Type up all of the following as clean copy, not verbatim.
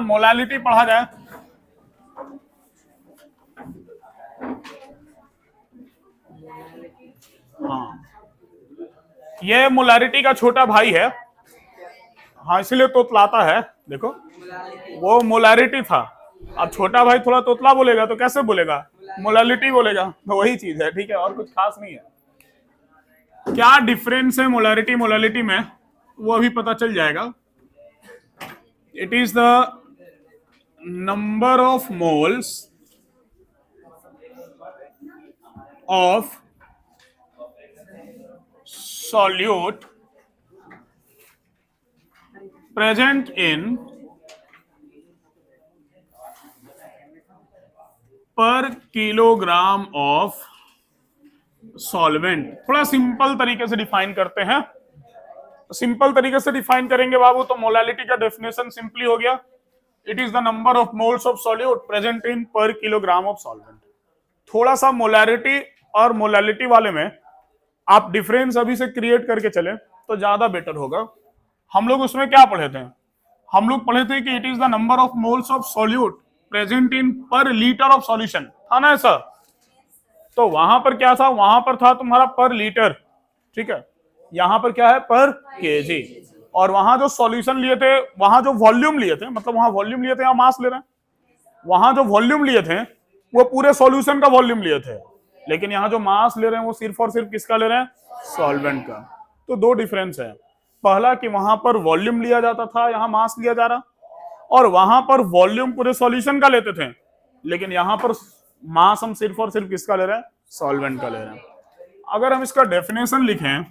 Molality पढ़ा जाए। हाँ, ये मोलारिटी का छोटा भाई है। हाँ, इसलिए तोतलाता है। देखो, वो मोलारिटी था, अब छोटा भाई थोड़ा तोतला बोलेगा तो कैसे बोलेगा? मोलालिटी बोलेगा। तो वही चीज है, ठीक है, और कुछ खास नहीं है। क्या डिफरेंस है मोलारिटी मोलालिटी में, वो अभी पता चल जाएगा। It is the number of moles of solute present in per kilogram of solvent। थोड़ा सिंपल तरीके से डिफाइन करते हैं। सिंपल तरीके से डिफाइन करेंगे बाबू तो मोलालिटी का डेफिनेशन सिंपली हो गया, it is the number of moles of solute present in पर किलोग्राम ऑफ सॉल्वेंट। थोड़ा सा मोलारिटी और मोलालिटी वाले में आप डिफरेंस अभी से क्रिएट करके चले तो ज्यादा बेटर होगा। हम लोग उसमें क्या पढ़े थे? हम लोग पढ़े थे कि it is the number of moles of solute present in पर लीटर ऑफ सॉल्यूशन, था ना ऐसा? तो वहां पर क्या था? वहां पर था तुम्हारा पर लीटर, ठीक है। यहां पर क्या है? पर केजी। और वहां जो सॉल्यूशन लिए थे, वहां जो वॉल्यूम लिए थे, मतलब वहां वॉल्यूम लिए थे या मास ले रहे हैं? वहां जो वॉल्यूम लिए थे वो पूरे सॉल्यूशन का वॉल्यूम लिए थे, लेकिन यहां जो मास ले रहे हैं वो सिर्फ और सिर्फ किसका ले रहे हैं? सॉल्वेंट का। तो दो डिफरेंस है। पहला कि वहां पर वॉल्यूम लिया जाता था, यहां मास लिया जा रहा, और वहां पर वॉल्यूम पूरे सॉल्यूशन का लेते थे, लेकिन यहां पर मास हम सिर्फ और सिर्फ किसका ले रहे हैं? सॉल्वेंट का ले रहे हैं। अगर हम इसका डेफिनेशन लिखें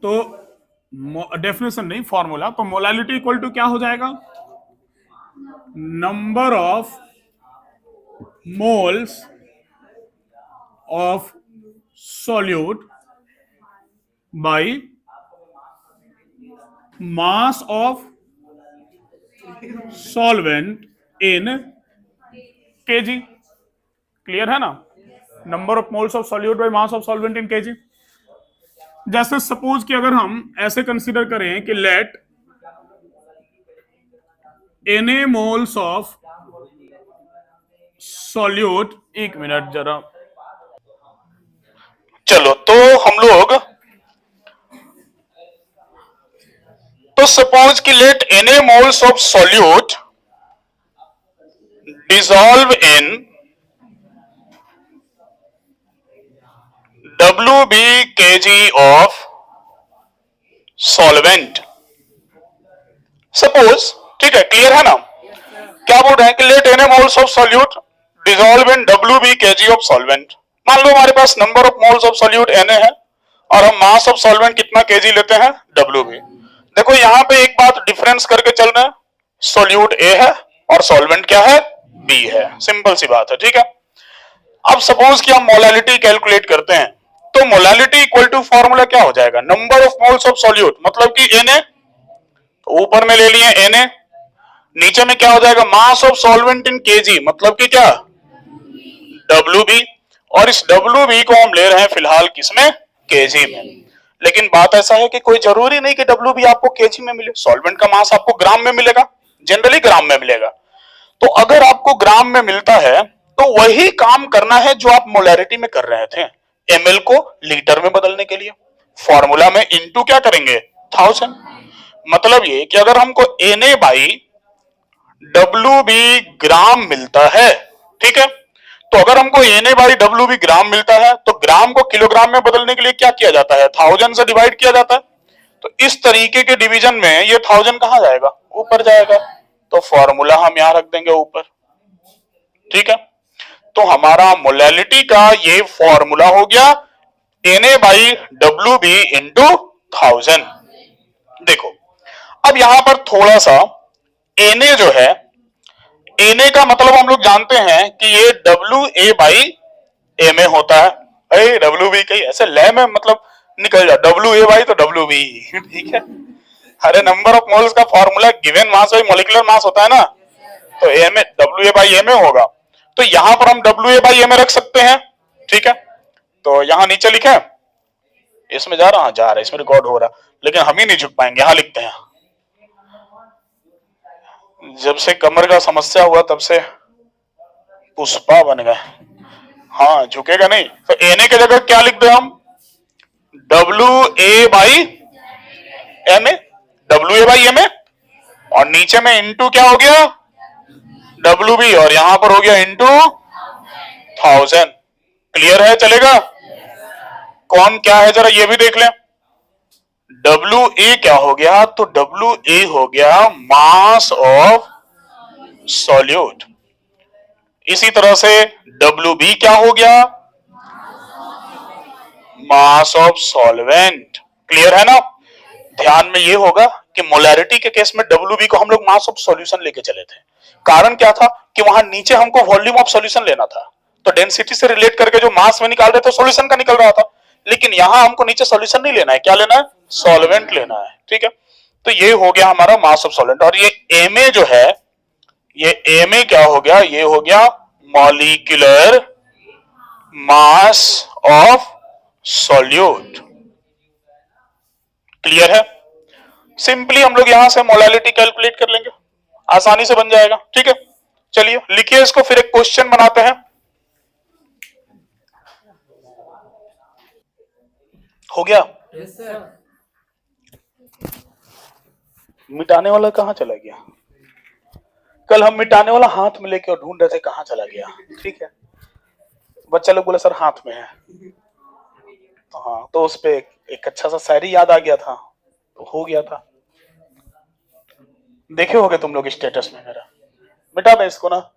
तो डेफिनेशन नहीं, फॉर्मूला, तो मोलालिटी इक्वल टू क्या हो जाएगा? Number of moles of solute by mass of solvent in kg। Clear है ना? Number of moles of solute by mass of solvent in KG. जैसे सपोज कि अगर हम ऐसे कंसीडर करें कि let Na moles of solute, एक मिनट जरा, चलो तो हम लोग तो सपोज कि let Na moles of solute dissolve in WB kg of solvent. Suppose, ठीक है, क्लियर है ना? क्या बोल रहे हैं कि let Na moles of solute dissolve in WB kg of solvent. मान लो हमारे पास number of moles of solute Na है और हम मास ऑफ सॉल्वेंट कितना kg लेते हैं? WB। देखो यहां पे एक बात डिफरेंस करके चल रहे हैं, सॉल्यूट A है और सॉल्वेंट क्या है? B है। सिंपल सी बात है, ठीक है। अब सपोज कि हम मोलालिटी कैलकुलेट करते हैं, तो मोलालिटी इक्वल टू फॉर्मूला क्या हो जाएगा? Number of moles of solute, मतलब कि Na, तो ऊपर में ले लिए Na, नीचे में क्या हो जाएगा? मास ऑफ सॉल्वेंट इन केजी, मतलब कि क्या? WB। और इस WB को हम ले रहे हैं फिलहाल किसमें? केजी में। लेकिन बात ऐसा है कि कोई जरूरी नहीं कि WB आपको केजी में मिले, सॉल्वेंट का मास आपको ग्राम में मिलेगा, जनरली ग्राम में मिलेगा। तो अगर आपको ग्राम में मिलता है तो वही काम करना है जो आप मोलैरिटी में कर रहे थे, ml को लीटर में बदलने के लिए फॉर्मूला में इनटू क्या करेंगे? 1000। मतलब ये कि अगर हमको Na बाई WB ग्राम मिलता है, ठीक है, तो अगर हमको Na बाई WB ग्राम मिलता है तो ग्राम को किलोग्राम में बदलने के लिए क्या किया जाता है? 1000 से डिवाइड किया जाता है। तो इस तरीके के डिवीजन में ये 1000 कहां जाएगा? ऊपर जाएगा। तो फॉर्मूला हम यहां रख देंगे ऊपर, ठीक है। तो हमारा मोलैलिटी का ये फॉर्मूला हो गया Na बाई WB इंटू 1000। देखो अब यहां पर थोड़ा सा Na जो है, Na का मतलब हम लोग जानते हैं कि ये WA बाई Ma होता है। अरे WB कहीं ऐसे ले में मतलब निकल जा, WA बाई तो WB, ठीक है। अरे नंबर ऑफ मोल्स का formula given mass by molecular mass होता है ना, तो WA बाई Ma होगा। तो यहां पर हम WA बाई Ma रख सकते हैं, ठीक है। तो यहां नीचे लिखे, इसमें जा रहा है, इसमें रिकॉर्ड हो रहा, लेकिन हम ही नहीं झुक पाएंगे, यहां लिखते हैं जब से कमर का समस्या हुआ तब से पुष्पा बन गए। हाँ, झुकेगा नहीं। तो एन ए की जगह क्या लिख दे हम? WA/MA, WA/MA, और नीचे में इंटू क्या हो गया? WB, और यहां पर हो गया इंटू 1000। क्लियर है? चलेगा? कौन क्या है जरा ये भी देख लें। WA क्या हो गया? तो WA हो गया मास ऑफ सॉल्यूट। इसी तरह से WB क्या हो गया? मास ऑफ सॉल्वेंट। क्लियर है ना? ध्यान में ये होगा कि मोलैरिटी के केस में WB को हम लोग मास ऑफ सॉल्यूशन लेके चले थे। कारण क्या था कि वहां नीचे हमको वॉल्यूम ऑफ सॉल्यूशन लेना था, तो डेंसिटी से रिलेट करके जो मास में निकाल रहे थे सॉल्यूशन का निकल रहा था। लेकिन यहां हमको नीचे सॉल्यूशन नहीं लेना है, क्या लेना है? सॉल्वेंट लेना है। ठीक है, तो ये हो गया हमारा मास ऑफ सॉल्वेंट। और ये MA जो है, ये MA क्या हो गया? ये हो गया molecular mass of solute. Clear है? सिंपली हम लोग यहां से मोलैलिटी कैलकुलेट कर लेंगे, आसानी से बन जाएगा। ठीक है, चलिए लिखिए इसको, फिर एक क्वेश्चन बनाते हैं। हो गया? Yes sir. मिटाने वाला कहां चला गया? कल हम मिटाने वाला हाथ में लेके और ढूंढ रहे थे, कहां चला गया? ठीक है, बच्चा लोग बोला सर हाथ में है। हाँ, तो उस पे एक अच्छा सा शायरी याद आ गया था, तो हो गया था। देखे होगे तुम लोग स्टेटस में मेरा। मिटा दे इसको ना।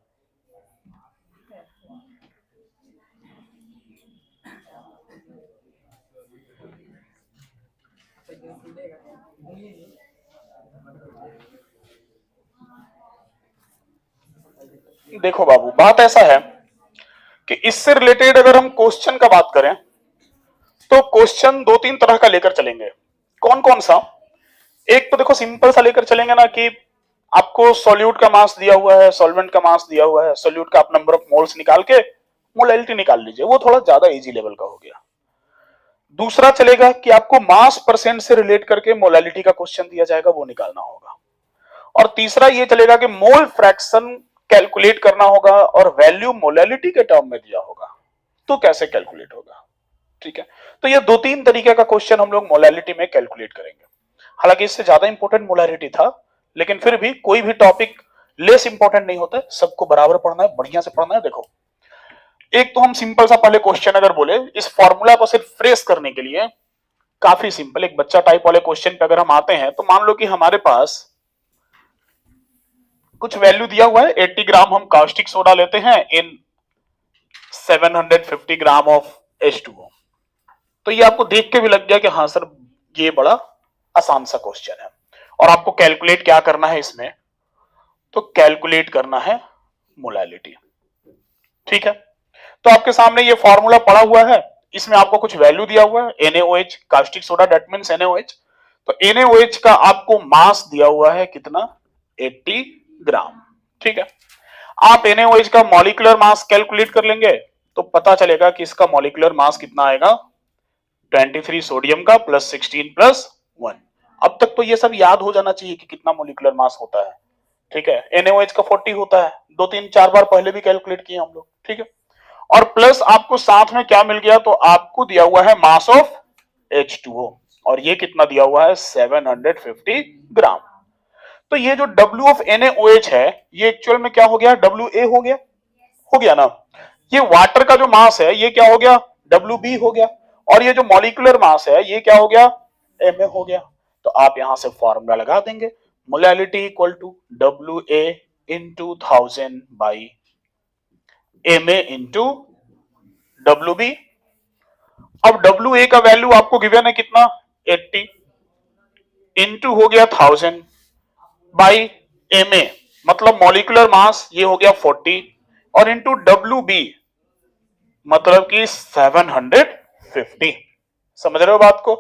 देखो बाबू, बात ऐसा है कि इससे रिलेटेड अगर हम क्वेश्चन का बात करें तो क्वेश्चन दो तीन तरह का लेकर चलेंगे। कौन कौन सा? एक तो देखो सिंपल सा लेकर चलेंगे ना कि आपको सॉल्यूट का मास दिया हुआ है, सॉल्वेंट का मास दिया हुआ है, सॉल्यूट का आप नंबर ऑफ मोल्स निकाल के मोलैलिटी निकाल लीजिए, वो थोड़ा ज्यादा इजी लेवल का हो गया। दूसरा चलेगा कि आपको मास परसेंट से रिलेट करके मोलैलिटी का क्वेश्चन दिया जाएगा, वो निकालना होगा। और तीसरा ये चलेगा कि मोल फ्रैक्शन कैलकुलेट करना होगा और वैल्यू मोलैलिटी के टर्म में दिया होगा, तो कैसे कैलकुलेट होगा। ठीक है, तो ये दो तीन तरीके का क्वेश्चन हम लोग मोलैलिटी में कैलकुलेट करेंगे। हालांकि इससे ज्यादा इंपॉर्टेंट मोलैलिटी था, लेकिन फिर भी कोई भी टॉपिक लेस इंपॉर्टेंट नहीं होता, सबको बराबर पढ़ना है, बढ़िया से पढ़ना है। देखो, एक तो हम सिंपल सा पहले क्वेश्चन अगर बोले, इस फॉर्मूला को सिर्फ फ्रेश करने के लिए काफी सिंपल एक बच्चा टाइप वाले क्वेश्चन पे अगर हम आते हैं, तो मान लो कि हमारे पास कुछ वैल्यू दिया हुआ है, 80 ग्राम हम कास्टिक सोडा लेते हैं इन 750 ग्राम ऑफ H2O। तो ये आपको देख के भी लग गया कि हाँ सर ये बड़ा आसान सा क्वेश्चन है। और आपको कैलकुलेट क्या करना है इसमें? तो कैलकुलेट करना है मोलैलिटी। ठीक है, तो आपके सामने ये फॉर्मूला पड़ा हुआ है, इसमें आपको कुछ वैल्यू दिया हुआ है NaOH, caustic soda that means NaOH। तो NaOH का आपको मास दिया हुआ है कितना? 80 ग्राम। ठीक है, आप NaOH का मॉलिक्यूलर मास कैलकुलेट कर लेंगे तो पता चलेगा कि इसका मॉलिक्यूलर मास कितना आएगा? 23 सोडियम का प्लस 16 प्लस 1। अब तक तो ये सब याद हो जाना चाहिए कि कितना मॉलिक्यूलर मास होता है। ठीक है, NaOH का 40 होता है, 2-3-4 बार पहले भी कैलकुलेट किए हम लोग। ठीक है, और प्लस आपको साथ में क्या मिल गया? तो आपको दिया हुआ है मास ऑफ H2O, और ये कितना दिया हुआ है? 750 ग्राम। तो ये जो W ऑफ NaOH है, ये एक्चुअल में क्या हो गया? WA हो गया। हो गया ना? ये वाटर का जो मास है ये क्या हो गया? WB हो गया। और ये जो मॉलिक्यूलर मास है ये क्या हो गया? Ma हो गया। तो आप यहां से फॉर्मूला लगा देंगे, molality equal to WA into 1000 by Ma into WB। अब WA का वैल्यू आपको गिवन है कितना? 80 इंटू हो गया 1000 बाई Ma, मतलब मॉलिक्यूलर मास ये हो गया 40, और इंटू WB मतलब कि 750। समझ रहे हो बात को?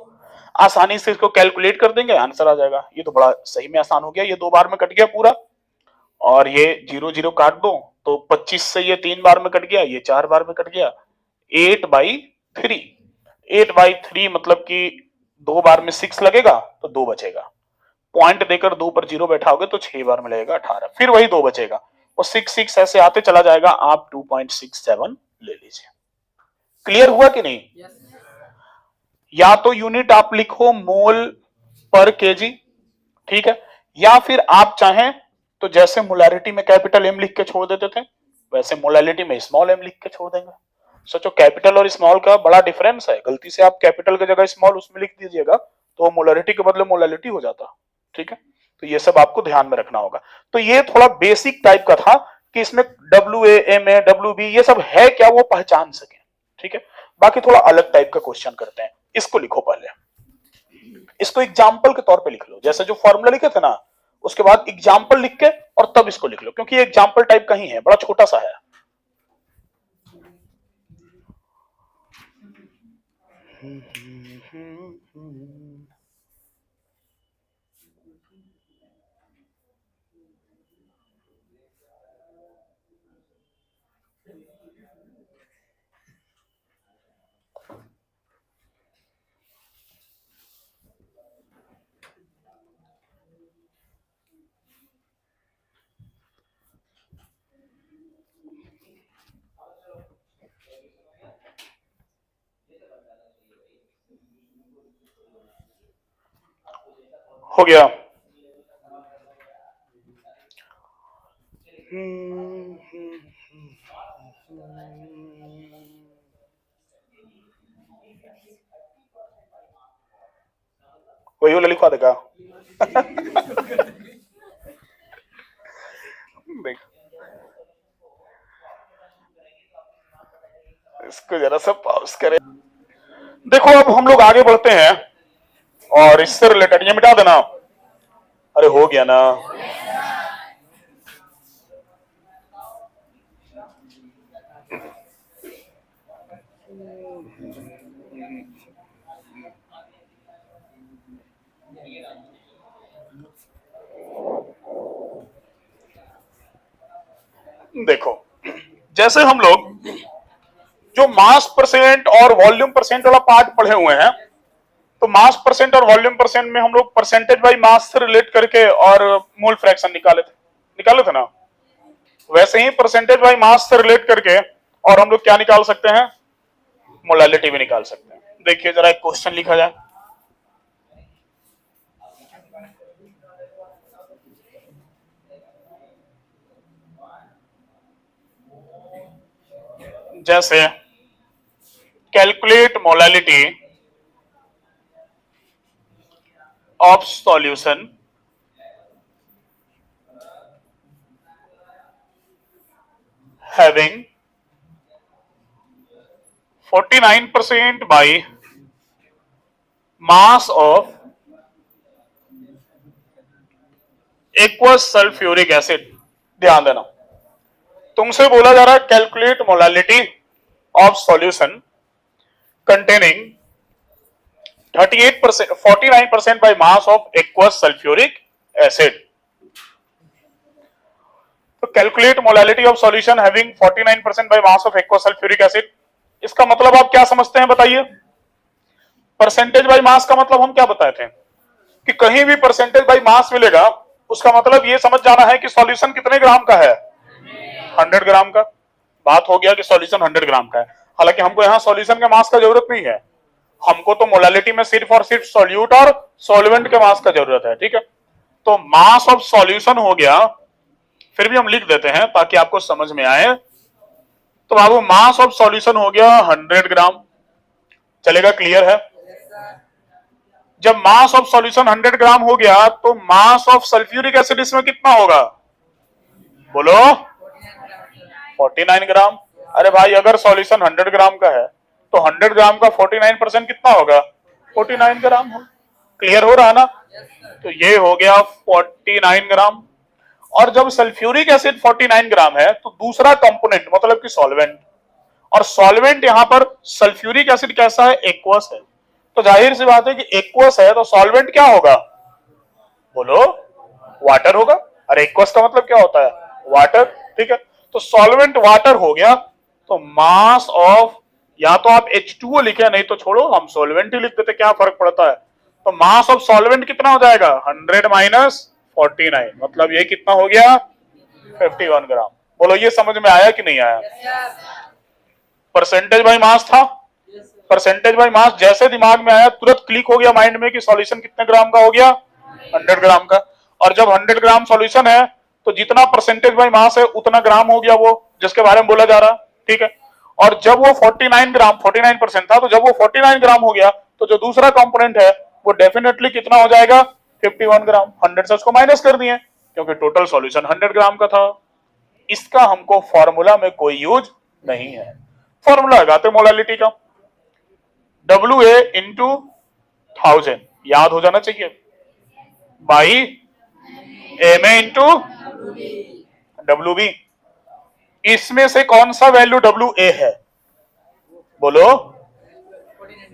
आसानी से इसको कैलकुलेट कर देंगे, आंसर आ जाएगा। ये तो बड़ा सही में आसान हो गया, ये 2 बार में कट गया पूरा, और ये 0 0 काट दो तो 25 से ये 3 बार में कट गया, ये 4 बार में कट गया। 8/3, 8/3 मतलब कि 2 बार में 6 लगेगा तो 2 बचेगा। पॉइंट देकर 2 पर 0 बैठाओगे तो 6 बार मिलेगा 18, फिर वही 2 बचेगा और 6 ऐसे आते चला जाएगा, आप 2.67 ले लीजिए। क्लियर हुआ कि नहीं? yes. या तो यूनिट आप लिखो मोल पर केजी, ठीक है, या फिर आप चाहें तो जैसे मोलैरिटी में कैपिटल एम लिख के छोड़ देते थे वैसे मोलैरिटी में स्मॉल एम लिख के छोड़ देंगे। सोचो कैपिटल और स्मॉल का बड़ा डिफरेंस है, गलती से आप कैपिटल की जगह स्मॉल उसमें लिख दीजिएगा तो मोलैरिटी के बदले मोलैलिटी हो जाता, ठीक है। तो ये सब आपको ध्यान में रखना होगा। तो ये थोड़ा बेसिक टाइप का था कि इसमें WA, MA, WB ये सब है क्या वो पहचान सके, ठीक है। बाकी थोड़ा अलग टाइप का क्वेश्चन करते हैं, इसको लिखो पहले, इसको एग्जाम्पल के तौर पे लिख लो, जैसे जो फॉर्मूला लिखे थे ना उसके बाद एग्जाम्पल लिख के और तब इसको लिख लो, क्योंकि ये एग्जाम्पल टाइप का ही है, बड़ा छोटा सा है। हो गया। वही वाला लिखवा देगा देख इसको जरा सा पॉज करें। देखो अब हम लोग आगे बढ़ते हैं और इससे रिलेटेड ये मिटा देना। अरे हो गया ना। देखो जैसे हम लोग जो मास परसेंट और वॉल्यूम परसेंट वाला पार्ट पढ़े हुए हैं, तो मास परसेंट और वॉल्यूम परसेंट में हम लोग परसेंटेज बाई मास से रिलेट करके और मोल फ्रैक्शन निकाले थे ना, वैसे ही परसेंटेज बाई मास से रिलेट करके और हम लोग क्या निकाल सकते हैं, मोलैलिटी भी निकाल सकते हैं। देखिए जरा एक क्वेश्चन लिखा जाए। जैसे calculate molality of solution having 49% by mass of aqueous sulfuric acid। ध्यान देना, तुमसे बोला जा रहा है calculate molality of solution containing 49% by mass of aqueous sulfuric acid। तो calculate molality of solution having 49% bye mass of aqueous sulphuric acid, इसका मतलब आप क्या समझते हैं बताइए। परसेंटेज बाय मास का मतलब हम क्या बताए थे कि कहीं भी परसेंटेज बाय मास मिलेगा उसका मतलब ये समझ जाना है कि सॉल्यूशन कितने ग्राम का है, 100 ग्राम का। बात हो गया कि सॉल्यूशन 100 ग्राम का है। हालांकि हमको यहाँ सॉल्यूशन के मास का जरूरत नहीं है, हमको तो मोलैलिटी में सिर्फ और सिर्फ सॉल्यूट और सॉल्वेंट के मास का जरूरत है, ठीक है। तो मास ऑफ सॉल्यूशन हो गया, फिर भी हम लिख देते हैं ताकि आपको समझ में आए। तो बाबू मास ऑफ सॉल्यूशन हो गया 100 ग्राम, चलेगा, क्लियर है। जब मास ऑफ सॉल्यूशन 100 ग्राम हो गया तो मास ऑफ सल्फ्यूरिक एसिड इसमें कितना होगा, बोलो 49 ग्राम। अरे भाई अगर सॉल्यूशन 100 ग्राम का है तो 100 ग्राम का 49% कितना होगा, 49 ग्राम हो। क्लियर हो रहा ना। तो ये हो गया 49 ग्राम। और जब सल्फ्यूरिक एसिड 49 ग्राम है तो दूसरा कंपोनेंट मतलब कि सॉल्वेंट, और सॉल्वेंट यहां पर सल्फ्यूरिक एसिड कैसा है, एक्वस है। तो जाहिर सी बात है कि एक्वस है तो सॉल्वेंट क्या होगा, बोलो वाटर होगा। अरे एक्वस का मतलब क्या होता है, वाटर, ठीक है। तो सॉल्वेंट वाटर हो गया, तो मास ऑफ, या तो आप H2O लिखे नहीं तो छोड़ो हम सॉल्वेंट ही लिख देते, क्या फर्क पड़ता है। तो मास ऑफ सॉल्वेंट कितना हो जाएगा 100 माइनस 49, मतलब ये कितना हो गया 51 ग्राम। बोलो ये समझ में आया कि नहीं आया? परसेंटेज बाय मास था, परसेंटेज बाय मास जैसे दिमाग में आया तुरंत क्लिक हो गया माइंड में कि सॉल्यूशन कितने ग्राम का हो गया 100 ग्राम का। और जब 100 ग्राम सॉल्यूशन है तो जितना परसेंटेज बाय मास है उतना ग्राम हो गया वो जिसके बारे में बोला जा रहा, ठीक है। और जब वो 49 ग्राम 49% था, तो जब वो 49 ग्राम हो गया तो जो दूसरा कंपोनेंट है वो डेफिनेटली कितना हो जाएगा 51 ग्राम। 100 से उसको माइनस कर दिए क्योंकि टोटल सॉल्यूशन 100 ग्राम का था। इसका हमको फॉर्मूला में कोई यूज नहीं है। फॉर्मूला लगाते मोलालिटी का, WA इंटू 1000 याद हो जाना चाहिए, बाई MA इंटू WB। इसमें से कौन सा वैल्यू WA है? बोलो।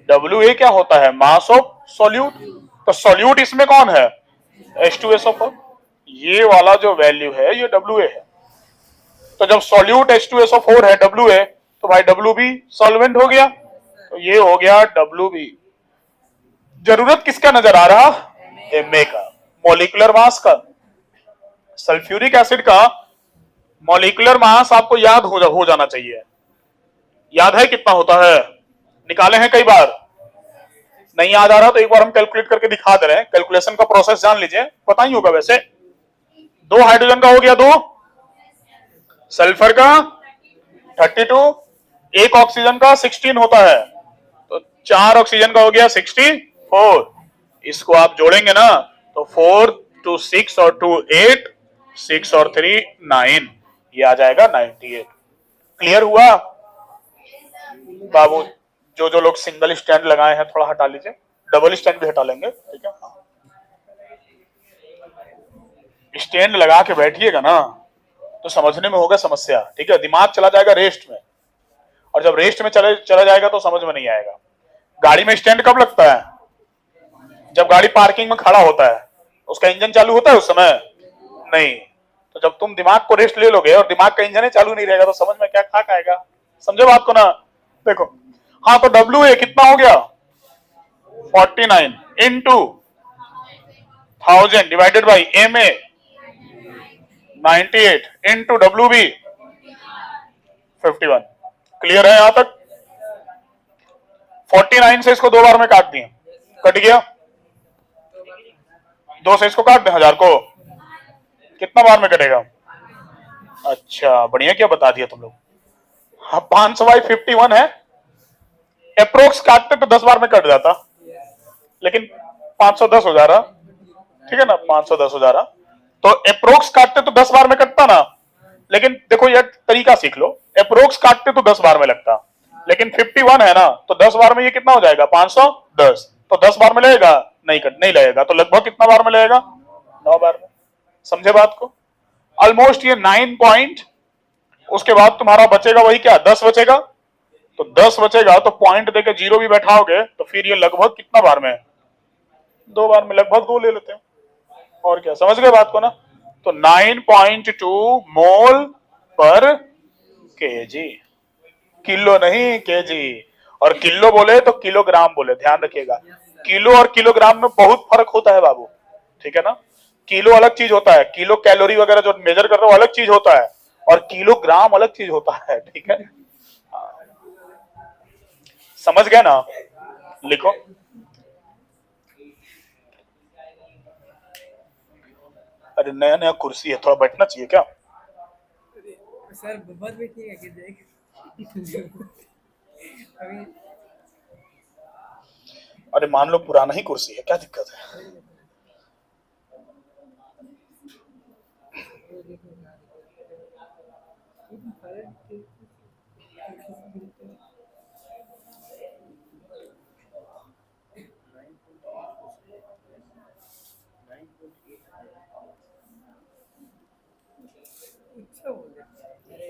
WA क्या होता है? Mass of solute. तो सॉल्यूट इसमें कौन है? H2SO4। ये वाला जो वैल्यू है ये WA है। तो जब सॉल्यूट H2SO4 है WA, तो भाई WB सॉल्वेंट हो गया, तो ये हो गया WB। जरूरत किसका नजर आ रहा? MA का, मॉलिक्यूलर मास का। सल्फ्यूरिक एसिड का मॉलिक्यूलर मास आपको याद हो जाना चाहिए। याद है कितना होता है? निकाले हैं कई बार। नहीं याद आ रहा तो एक बार हम कैलकुलेट करके दिखा दे रहे हैं। कैलकुलेशन का प्रोसेस जान लीजिए, पता ही होगा वैसे। 2 हाइड्रोजन का हो गया 2, सल्फर का 32, एक ऑक्सीजन का 16 होता है, तो 4 ऑक्सीजन का हो गया 64। इसको आप जोड़ेंगे ना तो 4 2 6 और 2 8, 6 और 3 9, ये आ जाएगा 98। क्लियर हुआ बाबू? जो लोग सिंगल स्टैंड लगाए हैं थोड़ा हटा लीजिए, डबल स्टैंड भी हटा लेंगे, ठीक है। स्टैंड लगा के बैठिएगा ना तो समझने में होगा समस्या, ठीक है। दिमाग चला जाएगा रेस्ट में, और जब रेस्ट में चला जाएगा तो समझ में नहीं आएगा। गाड़ी में स्टैंड कब लगता है? जब गाड़ी पार्किंग में खड़ा होता है। उसका इंजन चालू होता है उस समय? नहीं। तो जब तुम दिमाग को रेस्ट ले लोगे और दिमाग का इंजन ही चालू नहीं रहेगा तो समझ में क्या खाक आएगा? समझे बात को ना? देखो, हाँ, तो WA कितना हो गया 49 into 1000 divided by MA 98 into WB 51। Clear है यहां तक? 49 से इसको 2 बार में काट दिए, कट गया। 2 से इसको काट दें 1000 को, कितना बार में कटेगा? अच्छा बढ़िया, क्या बता दिया तुम लोग। हाँ, 500 बाई 51 है। अप्रोक्स काटते तो 10 बार में कट जाता, लेकिन 510 हो जा रहा, ठीक है ना। 510 हो जा रहा, तो अप्रोक्स काटते तो 10 बार में कटता ना। लेकिन देखो ये तरीका सीख लो, अप्रोक्स काटते तो 10 बार में लगता, लेकिन 51 है ना, तो 10 बार में ये कितना हो जाएगा 510, तो 10 बार में लगेगा? नहीं लगेगा, तो लगभग कितना बार में लगेगा? 9 बार में। समझे बात को? ऑलमोस्ट ये 9 पॉइंट। उसके बाद तुम्हारा बचेगा वही क्या 10 बचेगा, तो 10 बचेगा तो पॉइंट देके 0 भी बैठाओगे तो फिर ये लगभग कितना बार में? 2 बार में, लगभग 2 ले लेते हैं, और क्या। समझ गए बात को ना? तो 9.2 मोल पर केजी, किलो नहीं केजी। और किलो बोले तो किलोग्राम बोले, ध्यान रखिएगा। किलो और किलोग्राम में बहुत फर्क होता है बाबू, ठीक है ना। किलो अलग चीज होता है, किलो कैलोरी वगैरह जो मेजर कर रहे हो अलग चीज होता है, और किलोग्राम अलग चीज होता है, ठीक है। समझ गए ना? लिखो। अरे नया नया कुर्सी है, थोड़ा बैठना चाहिए क्या? सर बहुत बैठिएगा कि देख अभी। अरे मान लो पुराना ही कुर्सी है, क्या दिक्कत है? अच्छा बोले अरे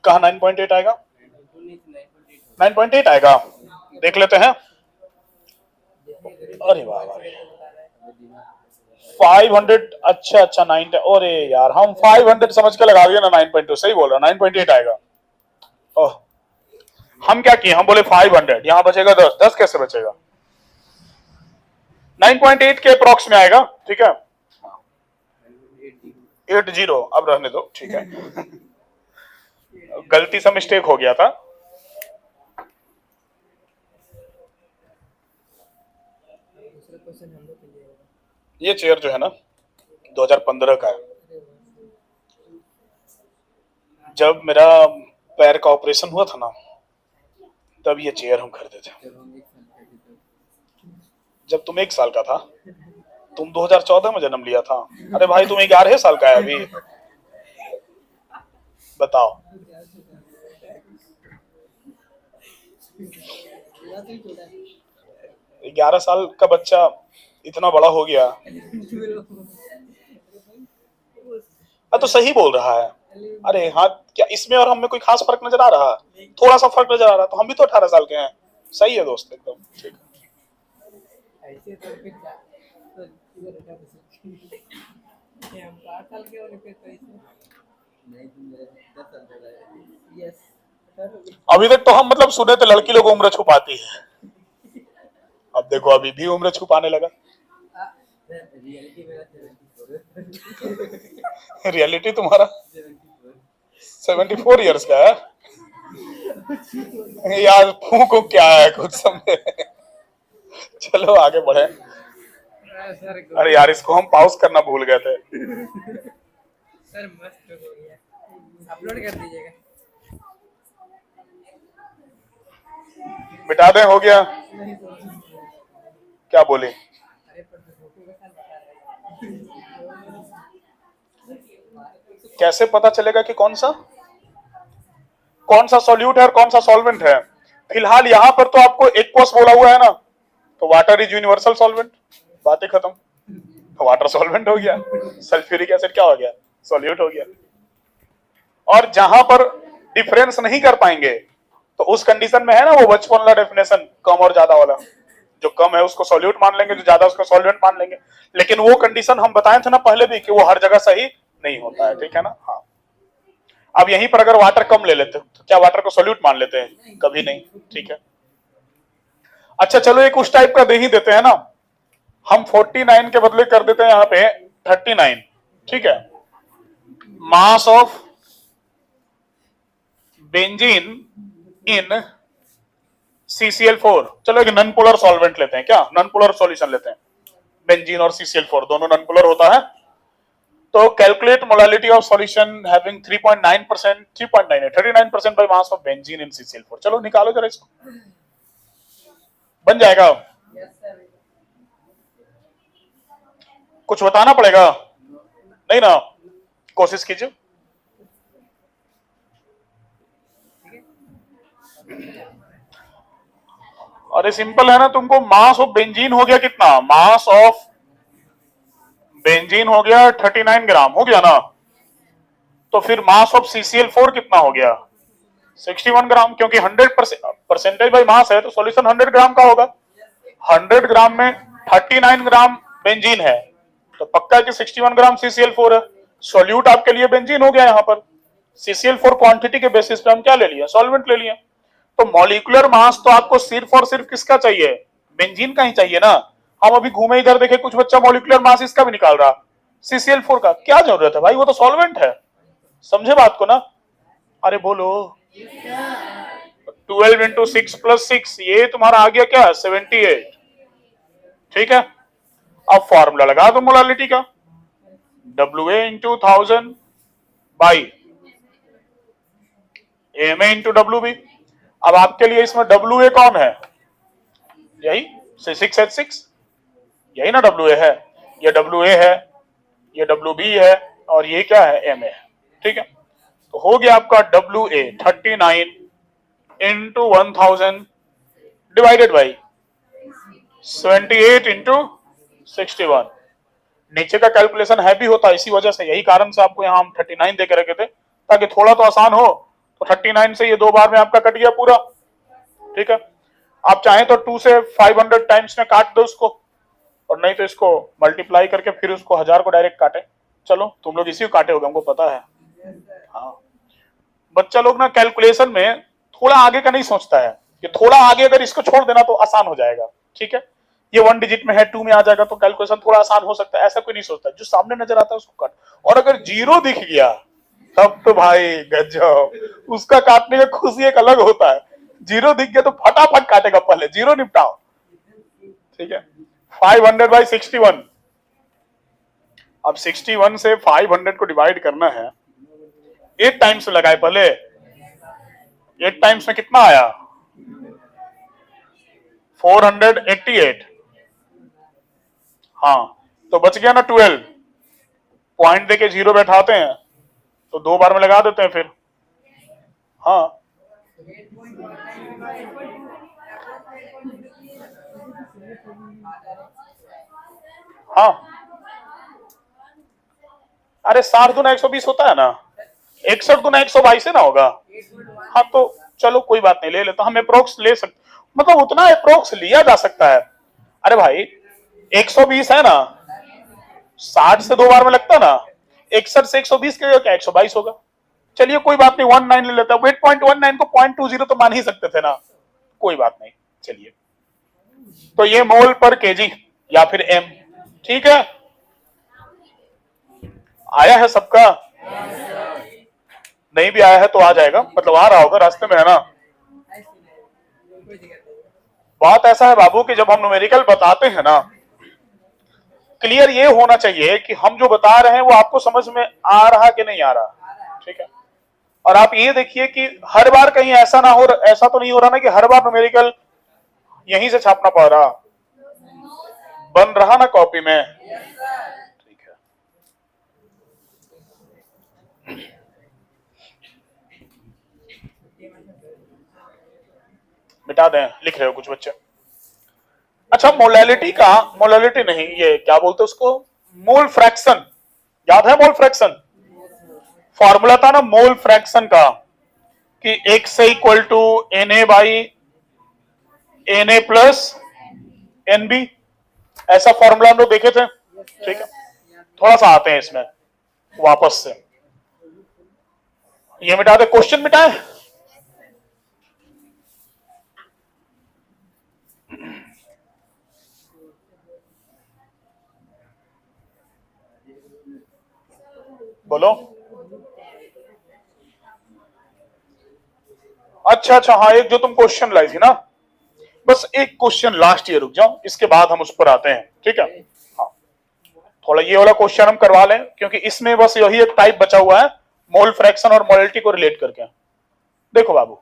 कहा 9.8 आएगा? 9.8 आएगा, देख लेते हैं। अरे वाह वाह, 500, अच्छा 9, अरे यार हम 500 समझ के लगा दिया ना। 9.2 सही बोल रहा, 9.8 आएगा। ओह, हम क्या किए, हम बोले 500, यहां बचेगा 10, 10 कैसे बचेगा? 9.8 के अप्रोक्स में आएगा, ठीक है। 80, अब रहने दो, ठीक है। गलती से मिस्टेक हो गया था। दूसरा क्वेश्चन हम लोग के लिए होगा। ये चेयर जो है ना 2015 का है। जब मेरा पैर का ऑपरेशन हुआ था ना, तब ये चेयर हम खरीदे थे। जब हम 1 साल के थे जब तुम 1 साल का था, तुम 2014 में जन्म लिया था। अरे भाई तुम 11 साल का है अभी, बताओ। तो 11 साल का बच्चा इतना बड़ा हो गया। तो सही बोल रहा है। अरे हाँ, क्या इसमें और हमें कोई खास फर्क नजर आ रहा है? थोड़ा सा फर्क नजर आ रहा है, तो हम भी तो 18 साल के हैं। सही है दोस्त, एकदम ठीक। ऐसे तो फिर तो इधर हटा दो। ये हम 8 साल के होने पे तो इसमें नहीं, तुम मेरे 10 साल का है। यस, अभी तक तो हम मतलब सुने थे लड़की लोग उम्र छुपाती है, अब देखो अभी भी उम्र छुपाने लगा। रियलिटी मेरा 74 रियलिटी तुम्हारा 74 इयर्स का है यार। फूको क्या है कुछ समझे। चलो आगे बढ़े। अरे यार इसको हम पॉज करना भूल गए थे। सर मस्त हो गया, अपलोड कर दीजिएगा। मिटा दें, हो गया। नहीं तो क्या बोले? अरे पर तो फोटो के साथ बता रहे हैं। कैसे पता चलेगा कि कौन सा सॉल्यूट है और कौन सा सॉल्वेंट है? फिलहाल यहाँ पर तो आपको एक्वस बोला हुआ है ना, तो वाटर इज यूनिवर्सल सॉल्वेंट, बातें खत्म। तो वाटर सॉल्वेंट हो गया, सल्फ्यूरिक एसिड क्या हो गया? सॉल्यूट हो गया। और जहां पर डिफरेंस नहीं कर पाएंगे तो उस कंडीशन में है ना वो बचपन वाला डेफिनेशन, कम और ज्यादा वाला। जो कम है उसको सॉल्यूट मान लेंगे, जो ज्यादा उसको सॉल्वेंट मान लेंगे। लेकिन वो कंडीशन हम बताए थे ना पहले भी कि वो हर जगह सही नहीं होता है, ठीक है ना। हाँ, अब यहीं पर अगर वाटर कम ले लेते तो क्या वाटर को सॉल्यूट मान लेते हैं? कभी नहीं, ठीक है। अच्छा चलो एक उस टाइप का दे ही देते हैं ना, हम 49 के बदले कर देते हैं यहाँ पे 39, ठीक है। Mass of benzene in CCl4। चलो एक नॉन पोलर सॉल्वेंट लेते हैं, क्या नॉन पोलर सॉल्यूशन लेते हैं। बेंजीन और CCl4 दोनों नॉन पोलर होता है। तो calculate molality of solution having 3.9%, 3.9 39% bye mass of benzene in CCl4। चलो निकालो जरा इसको, बन जाएगा। Yes sir. कुछ बताना पड़ेगा नहीं ना, कोशिश कीजिए। अरे सिंपल है ना, तुमको मास ऑफ बेंजीन हो गया कितना? मास ऑफ बेंजीन हो गया 39 ग्राम, हो गया ना। तो फिर मास ऑफ CCl4 कितना हो गया? 61 ग्राम, क्योंकि 100% परसेंटेज बाई मास है तो सॉल्यूशन 100 ग्राम का होगा। 100 ग्राम में 39 ग्राम बेंजीन है, तो पक्का कि 61 ग्राम CCl4 है। सॉल्यूट आपके लिए बेंजीन हो गया। यहाँ पर CCl4 क्वांटिटी के बेसिस पे हम क्या ले लिए? सॉल्वेंट ले लिए। तो मॉलिक्यूलर मास तो आपको सिर्फ और सिर्फ किसका चाहिए? बेंजीन का ही चाहिए ना। हम अभी घूमे इधर देखे, कुछ बच्चा मॉलिक्यूलर मास इसका भी निकाल रहा, CCl4 का। क्या जरूरत है भाई, वो तो सॉल्वेंट है। समझे बात को ना? अरे बोलो। 12 इंटू 6 प्लस 6, ये तुम्हारा आ गया क्या? 78, ठीक है। अब फॉर्मूला लगा दो मोलालिटी का, WA into 1000 by MA into WB। अब आपके लिए इसमें WA कौन है? यही C6H6, यही ना WA है। ये WA है, ये WB है, और ये क्या है? MA है, ठीक है। तो हो गया आपका WA 39 into 1000 divided by 78 into 61। नीचे का कैलकुलेशन हैवी होता है, इसी वजह से, यही कारण से आपको यहाँ हम 39 दे के रखे थे, ताकि थोड़ा तो आसान हो। तो 39 से ये 2 बार में आपका कट गया पूरा, ठीक है। आप चाहें तो 2 से 500 टाइम्स में काट दो उसको, और नहीं तो इसको मल्टीप्लाई करके फिर उसको 1000 को डायरेक्ट काटे। चलो तुम लोग इसी को काटे होगे, हमको पता है। हाँ, बच्चा लोग ना कैलकुलेशन में थोड़ा आगे का नहीं सोचता है कि थोड़ा आगे अगर इसको छोड़ देना तो आसान हो जाएगा। ठीक है, ये 1 डिजिट में है, 2 में आ जाएगा तो कैलकुलेशन थोड़ा आसान हो सकता है, ऐसा कोई नहीं सोचता। जो सामने नजर आता है उसको काट, और अगर 0 दिख गया तब तो भाई गजब, उसका काटने का खुशी एक अलग होता है। 0 दिख गया तो फटाफट काटेगा, पहले 0 निपटाओ। ठीक है, 500/61। अब 61 से 500 को डिवाइड करना है, 8 टाइम्स में लगाए पहले। 8 टाइम्स में कितना आया? 488। हाँ, तो बच गया ना 12। पॉइंट देके 0 बैठाते हैं तो 2 बार में लगा देते हैं फिर। हाँ, हाँ, अरे 60 गुना 120 होता है ना, 61 गुना 122 है ना होगा। हाँ, तो चलो कोई बात नहीं, ले लेते हम अप्रोक्स ले सकते, मतलब उतना अप्रोक्स लिया जा सकता है। अरे भाई 120 है ना, 60 से 2 बार में लगता ना, 61 से 120 के क्या 122 होगा। चलिए कोई बात नहीं, 19 ले लेते हैं। 8.19 को 0.20 तो मान ही सकते थे ना, कोई बात नहीं। चलिए, तो ये मोल पर केजी या फिर एम। ठीक है, आया है सबका? नहीं भी आया है तो आ जाएगा, मतलब आ रहा होगा, रास्ते में है ना। बात ऐसा है बाबू कि जब हम न्यूमेरिकल बताते हैं ना, क्लियर ये होना चाहिए कि हम जो बता रहे हैं वो आपको समझ में आ रहा कि नहीं आ रहा। ठीक है, और आप ये देखिए कि हर बार कहीं ऐसा ना हो, ऐसा तो नहीं हो रहा ना कि हर बार न्यूमेरिकल यहीं से छापना पड़ रहा, बन रहा ना कॉपी में। ठीक है, मिटा दें, लिख रहे हो कुछ बच्चे। अच्छा, मोलैलिटी नहीं, ये क्या बोलते उसको, मोल फ्रैक्शन। याद है मोल फ्रैक्शन? फॉर्मूला था ना मोल फ्रैक्शन का कि एक से equal to Na plus Nb, ऐसा फॉर्मूला हम लोग देखे थे। ठीक है, थोड़ा सा आते हैं इसमें वापस से, ये मिटा दे, क्वेश्चन मिटाए। बोलो। अच्छा अच्छा, हाँ, एक जो तुम क्वेश्चन लाई थी ना, बस एक क्वेश्चन लास्ट ईयर, रुक जाओ, इसके बाद हम उस पर आते हैं। ठीक है, हाँ, थोड़ा ये वाला क्वेश्चन हम करवा लें क्योंकि इसमें बस यही एक टाइप बचा हुआ है, मोल फ्रैक्शन और मोलैलिटी को रिलेट करके। देखो बाबू,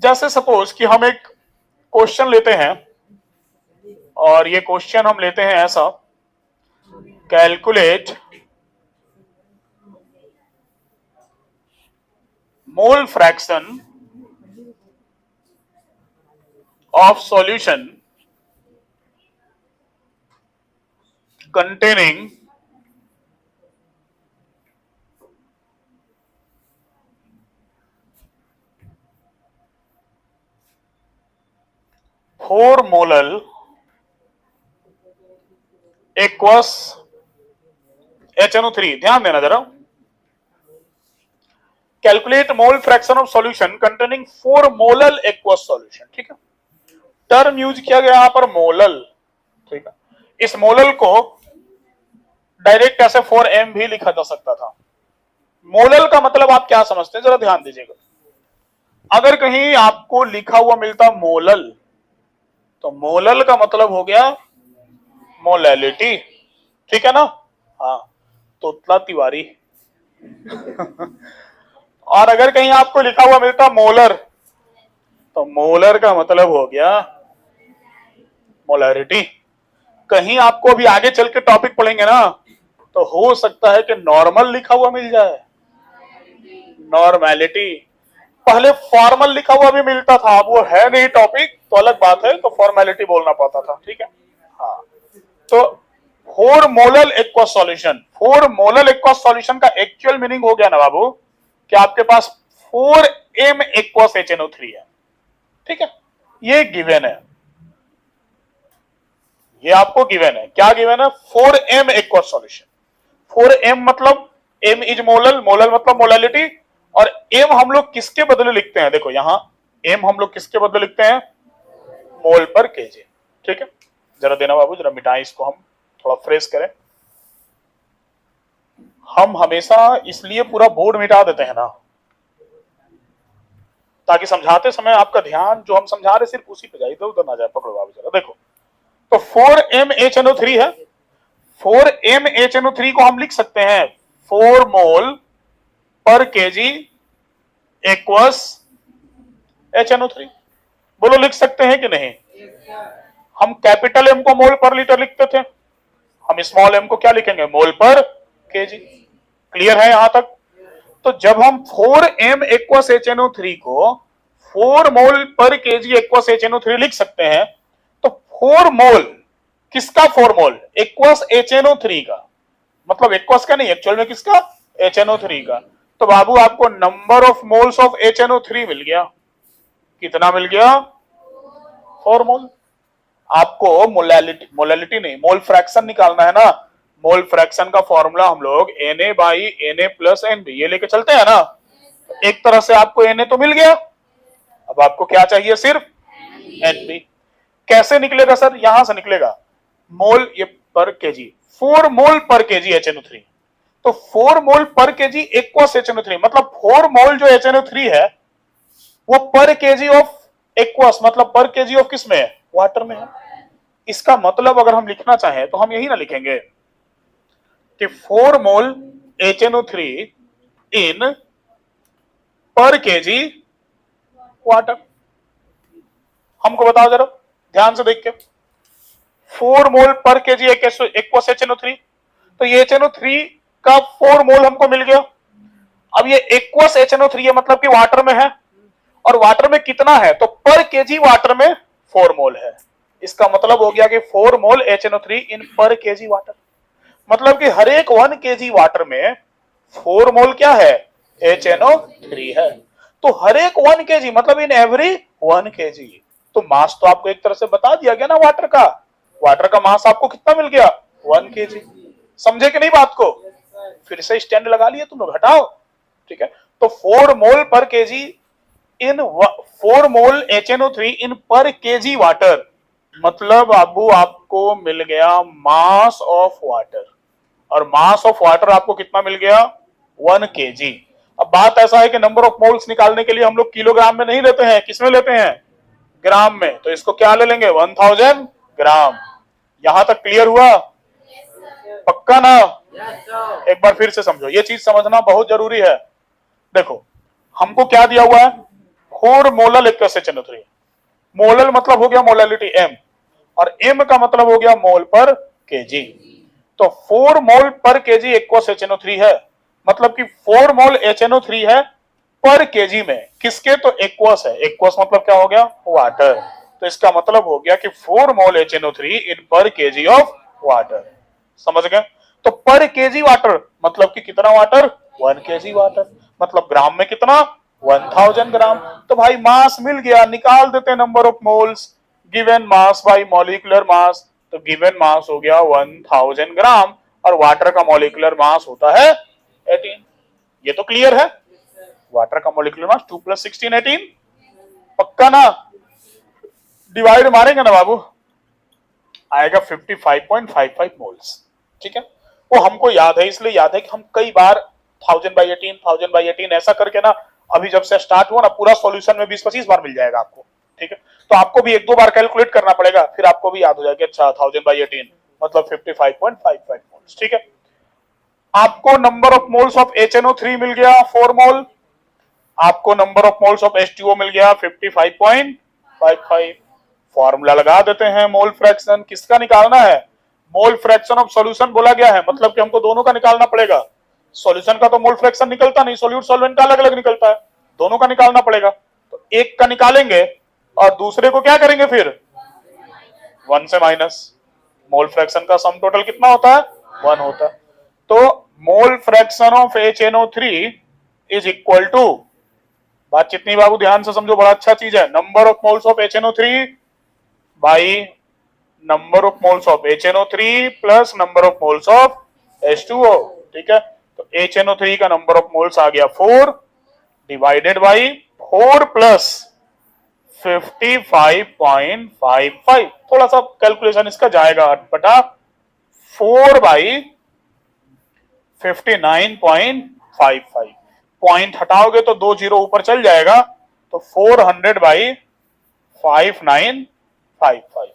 जैसे सपोज कि हम एक क्वेश्चन लेते हैं, और ये क्वेश्चन हम लेते हैं ऐसा, calculate mole fraction of solution containing 4 molal aqueous HNO3। ध्यान देना जरा, calculate mole fraction of solution containing 4 molal aqueous solution. ठीक है, टर्म यूज किया गया यहां पर मोलल। ठीक है, इस मोलल को डायरेक्ट ऐसे 4m भी लिखा जा सकता था। मोलल का मतलब आप क्या समझते हैं, जरा ध्यान दीजिएगा। अगर कहीं आपको लिखा हुआ मिलता मोलल, तो मोलल का मतलब हो गया मोलैलिटी। ठीक है ना? हाँ, तोतला तिवारी। और अगर कहीं आपको लिखा हुआ मिलता मोलर, तो मोलर का मतलब हो गया मोलैरिटी। कहीं आपको अभी आगे चल के टॉपिक पढ़ेंगे ना, तो हो सकता है कि नॉर्मल लिखा हुआ मिल जाए, नॉर्मैलिटी। पहले फॉर्मल लिखा हुआ भी मिलता था, अब वो है नहीं टॉपिक तो अलग बात है, तो फॉर्मेलिटी बोलना पड़ता था। ठीक है, हाँ, तो 4 molal aqueous solution, 4 molal aqueous solution का एक्चुअल मीनिंग हो गया ना बाबू कि आपके पास 4m एक्वस HNO3 है। ठीक है, ये गिवन है। ये आपको गिवन है। क्या गिवन है? 4m aqueous solution. 4m मतलब m इज मोलल, मोलल मतलब मोलैलिटी, और m हम लोग किसके बदले लिखते हैं? देखो यहां m हम लोग किसके बदले लिखते हैं? मोल पर केजी। ठीक है, जरा देना बाबू, जरा मिटाएं इसको, हम थोड़ा फ्रेश करें। हम हमेशा इसलिए पूरा बोर्ड मिटा देते हैं ना, ताकि समझाते समय आपका ध्यान जो हम समझा रहे सिर्फ उसी पे जाए, इधर उधर ना जाए। पकड़ो बाबू जरा, देखो तो 4MHNO3 है। 4MHNO3 को हम लिख सकते हैं 4 मोल पर केजी एक्वस HNO3। बोलो लिख सकते हैं कि नहीं? हम कैपिटल M को मोल पर लीटर लिखते थे, हम स्मॉल m को क्या लिखेंगे? मोल पर केजी। क्लियर है यहां तक? तो जब हम 4m एक्वस HNO3 को 4 मोल पर केजी एक्वस HNO3 लिख सकते हैं, तो 4 मोल किसका? 4 मोल एक्वस HNO3 का, मतलब एक्वस का नहीं, एक्चुअल में किसका? HNO3 का। तो बाबू आपको number of moles of HNO3 मिल गया। कितना मिल गया? 4 मोल। आपको मोलैलिटी, मोलैलिटी नहीं, मोल फ्रैक्शन निकालना है ना। मोल फ्रैक्शन का फॉर्मूला हम लोग Na by Na plus NB ये लेके चलते हैं ना। एक तरह से आपको Na तो मिल गया, अब आपको क्या चाहिए? सिर्फ NB। कैसे निकलेगा सर? यहां से निकलेगा मोल ये पर केजी, 4 मोल पर केजी HNO3। तो 4 मोल पर केजी एक्वस HNO3, मतलब 4 मोल जो HNO3 है वो पर केजी ऑफ एक्वस, मतलब पर केजी ऑफ किस में है? वाटर में है। इसका मतलब अगर हम लिखना चाहें तो हम यही ना लिखेंगे कि 4 मोल HNO3 इन पर केजी वाटर। हमको बताओ जरा ध्यान से देख के, 4 मोल पर केजी एक्वस HNO3, तो ये HNO3 का 4 मोल हमको मिल गया। अब ये एक्वस HNO3 है, मतलब कि वाटर में है, और वाटर में कितना है? तो पर केजी वाटर में 4 मोल है। इसका मतलब हो गया कि 4 मोल HNO3 इन पर केजी वाटर, मतलब कि हर एक 1 केजी वाटर में 4 मोल क्या है? HNO3 है। तो हर एक 1 केजी मतलब इन एवरी 1 केजी। तो मास तो आपको एक तरह से बता दिया गया ना वाटर का। वाटर का मास आपको कितना मिल गया? 1 केजी। समझे कि नहीं बात को? फिर से स्टैंड लगा लिए तुम लोग, हटाओ। ठीक है, तो 4 मोल पर केजी इन 4 मोल HNO3 इन पर केजी वाटर, मतलब बाबू आपको मिल गया मास ऑफ वाटर। और मास ऑफ वाटर आपको कितना मिल गया? 1 केजी। अब बात ऐसा है कि नंबर ऑफ मोल्स निकालने के लिए हम लोग किलोग्राम में नहीं लेते हैं, किसमें लेते हैं? ग्राम में। तो इसको क्या ले लेंगे? 1000 ग्राम। यहां तक क्लियर हुआ? पक्का ना? एक बार फिर से समझो, ये चीज समझना बहुत जरूरी है। देखो हमको क्या दिया हुआ है? 4 मोलल एक्वस HNO3। मोलल मतलब हो गया मोलैलिटी M, और M का मतलब हो गया मोल पर केजी। तो 4 मोल पर केजी एक्वस HNO3 है, मतलब कि 4 मोल HNO3 है पर केजी में। किसके? तो एक्वस है। एक्वस मतलब क्या हो गया? वाटर। तो इसका मतलब हो गया कि 4 मोल HNO3 इन पर केजी ऑफ वाटर। समझ गए? तो पर केजी वाटर मतलब कि कितना वाटर? 1 KG water. मतलब ग्राम में कितना? 1000 ग्राम। तो भाई मास मिल गया, निकाल देते हैं number of moles. Given mass by molecular mass, तो गिवन मास हो गया 1000 ग्राम, और वाटर का मॉलिक्यूलर मास होता है 18। ये तो क्लियर है? वाटर का मॉलिक्यूलर मास 2 + 16 18। पक्का ना? डिवाइड मारेंगे ना बाबू, आएगा 55.55 मोल्स। ठीक है, वो हमको याद है, इसलिए याद है कि हम कई बार 1000/18 ऐसा करके ना, अभी जब से स्टार्ट हुआ ना पूरा सॉल्यूशन में 20-25 बार मिल जाएगा आपको। ठीक है, तो आपको भी 1-2 बार कैलकुलेट करना पड़ेगा, फिर आपको भी याद हो जाएगा। अच्छा 1000/18 मतलब 55.55 मोल्स। ठीक है, आपको number of moles of HNO3 मिल गया 4 मोल, आपको number of moles of H2O मिल गया 55.55। फॉर्मूला लगा देते हैं। मोल फ्रैक्शन किसका निकालना है? मोल फ्रैक्शन ऑफ सॉल्यूशन बोला गया है, मतलब कि हमको दोनों का निकालना पड़ेगा। सॉल्यूशन का तो मोल फ्रैक्शन निकलता नहीं, सॉल्यूट सॉल्वेंट का अलग अलग निकलता है, दोनों का निकालना पड़ेगा। तो एक का निकालेंगे और दूसरे को क्या करेंगे? फिर 1 से माइनस। मोल फ्रैक्शन का सम टोटल कितना होता है? 1 होता है। तो mole fraction of HNO3 is equal to, बात कितनी बाबू ध्यान से समझो, बड़ा अच्छा चीज है, number of moles of HNO3 by number of moles of HNO3 plus number of moles of H2O। ठीक है, तो HNO3 का नंबर ऑफ मोल्स आ गया 4 डिवाइडेड बाई 4 प्लस 55.55। थोड़ा सा कैलकुलेशन इसका जाएगा 8/4 बाई 59.55। पॉइंट हटाओगे तो 2 जीरो ऊपर चल जाएगा, तो 400 बाई 5955।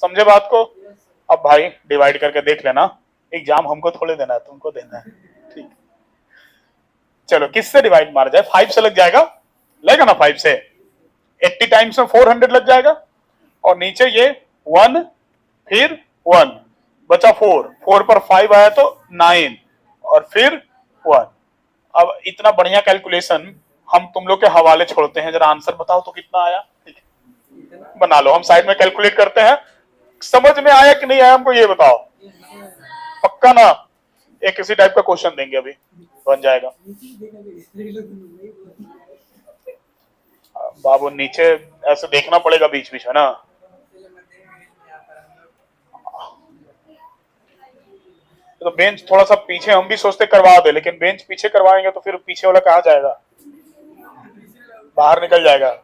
समझे बात को? अब भाई डिवाइड करके देख लेना, एग्जाम हमको थोड़े देना है, तुमको देना है। ठीक, चलो किससे डिवाइड मार जाए? 5 से लग जाएगा, लगेगा ना 5 से? 80 टाइम्स में 400 लग जाएगा, और नीचे ये 1 फिर 1 बचा 4 पर 5 आया तो 9 और फिर 1। अब इतना बढ़िया कैलकुलेशन हम तुम लोग के हवाले छोड़ते हैं, जरा आंसर बताओ तो कितना आया? ठीक है, बना लो, हम साइड में कैलकुलेट करते हैं। समझ में आया कि नहीं आया हमको ये बताओ, पक्का ना? एक किसी टाइप का क्वेश्चन देंगे, अभी बन जाएगा। बाबू नीचे ऐसे देखना पड़ेगा बीच बीच में ना। तो बेंच थोड़ा सा पीछे, हम भी सोचते करवा दे, लेकिन बेंच पीछे करवाएंगे तो फिर पीछे वाला कहाँ जाएगा? बाहर निकल जाएगा।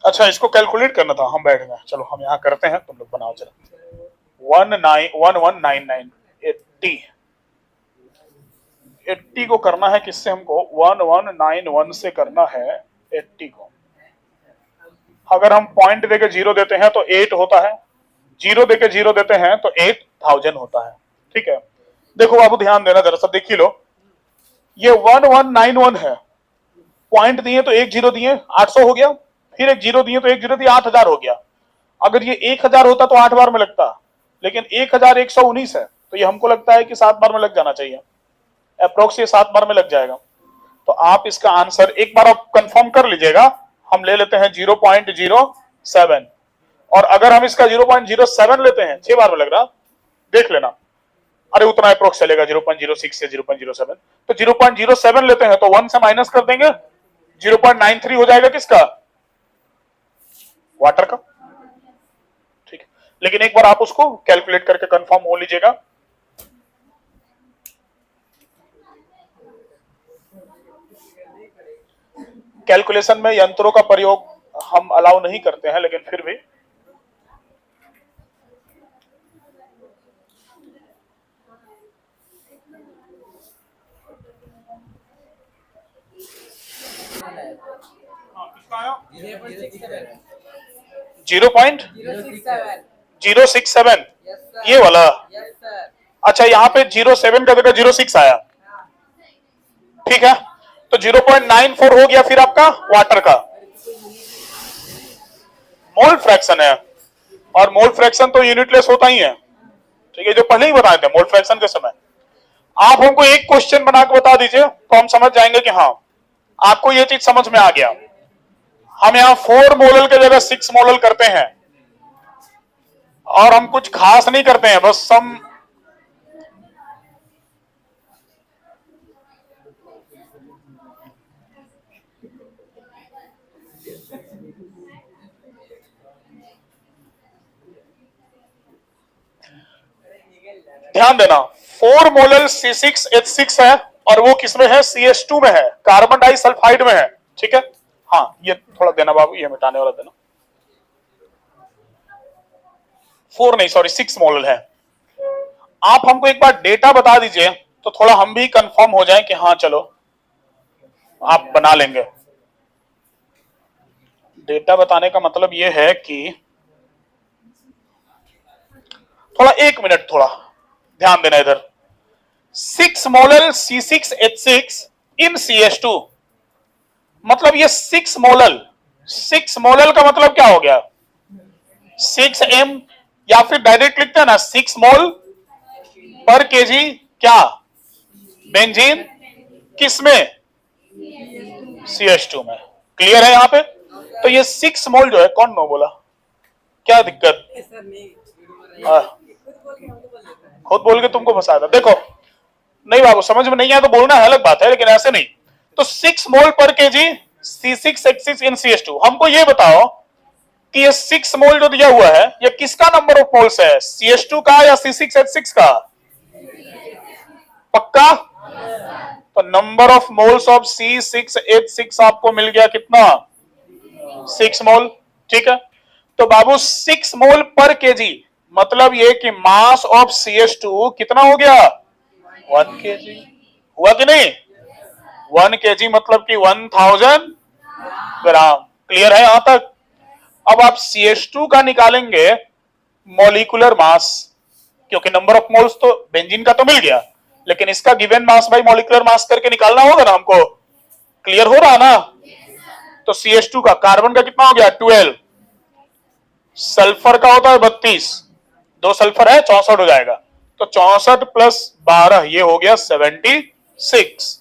अच्छा, इसको कैलकुलेट करना था, हम बैठ गए। चलो हम यहाँ करते हैं, तुम लोग बनाओ चलो। 1199 80 को करना है किससे? हमको 1191 से करना है 80 को। अगर हम पॉइंट देके 0 देते हैं तो 8 होता है, 0 देके 0 देते हैं तो 8000 होता है। ठीक है, देखो बाबू ध्यान देना जरा सा, देख ही लो। ये 1191 है, पॉइंट दिए तो 1 0 दिए 800 हो गया, फिर 1 0 दिए तो 1 0 दिए 8000 हो गया। अगर ये 1000 होता तो 8 बार में लगता, लेकिन 1119 है, तो ये हमको लगता है कि 7 बार में लग जाना चाहिए, अप्रोक्स ये 7 बार में लग जाएगा। तो आप इसका आंसर एक बार आप कंफर्म कर लीजिएगा। हम ले लेते हैं 0.07, और अगर हम इसका 0.07 लेते हैं, 6 बार में लग रहा, देख लेना। अरे उतना अप्रोक्स चलेगा 0.06 से 0.07, तो 0.07 लेते हैं तो 1 से माइनस कर देंगे, 0.93 हो जाएगा किसका? वाटर का। ठीक है, लेकिन एक बार आप उसको कैलकुलेट करके कंफर्म हो लीजिएगा। कैलकुलेशन में यंत्रों का प्रयोग हम अलाउ नहीं करते हैं, लेकिन फिर भी जीरो पॉइंट 067 ये वाला। अच्छा, यहाँ पे 07 का जगह 06 आया। ठीक है, तो 0.94 हो गया फिर आपका वाटर का। मोल फ्रैक्शन है, और मोल फ्रैक्शन तो यूनिटलेस होता ही है। ठीक है, जो पहले ही बताए थे मोल फ्रैक्शन के समय। आप हमको एक क्वेश्चन बना के बता दीजिए तो हम समझ जाएंगे कि हाँ आपको ये चीज समझ में आ गया। हम यहाँ 4 मोलल के जगह 6 मोलल करते हैं, और हम कुछ खास नहीं करते हैं, बस हम ध्यान देना 4 मोलल C6H6 है, और वो किसमें है? CH2 में है, कार्बन डाइसल्फाइड में है। ठीक है, हाँ ये थोड़ा देना बाबू, ये मिटाने वाला देना। 4 नहीं, सॉरी 6 मोलल है। आप हमको एक बार डेटा बता दीजिए तो थोड़ा हम भी कंफर्म हो जाए कि हाँ चलो आप बना लेंगे। डेटा बताने का मतलब ये है कि थोड़ा 1 मिनट थोड़ा ध्यान देना इधर। 6 मोलल C6H6 इन CH2, मतलब ये 6 मोलल का मतलब क्या हो गया? 6m, या फिर डायरेक्ट लिखते हैं ना 6 मोल पर केजी क्या? बेंजीन किसमें? CH2 में। क्लियर है यहाँ पे? तो ये 6 मोल जो है, कौन नो बोला? क्या दिक्कत? खुद बोल के तुमको फंसाया था। देखो नहीं बाबू, समझ में नहीं आया तो बोलना है, अलग बात है, लेकिन ऐसे नहीं। तो 6 मोल पर केजी C6H6 इन CH2। हमको ये बताओ कि ये 6 मोल जो दिया हुआ है ये किसका नंबर ऑफ मोल्स है, CH2 का या C6H6 का? पक्का? तो number of moles of C6H6 आपको मिल गया कितना, 6 मोल। ठीक है, तो बाबू 6 मोल पर केजी मतलब ये कि मास ऑफ CH2 कितना हो गया, 1 केजी। हुआ कि नहीं? 1 केजी मतलब कि 1000 ग्राम। क्लियर है यहां तक? अब आप CH2 का निकालेंगे मॉलिक्यूलर मास, क्योंकि नंबर ऑफ मोल्स तो बेंजीन का तो मिल गया, लेकिन इसका given mass by molecular mass करके निकालना होगा ना हमको। क्लियर हो रहा ना? तो CH2 का, कार्बन का कितना हो गया 12, सल्फर का होता है 32, 2 सल्फर है 64 हो जाएगा। तो 64 प्लस 12 ये हो गया 76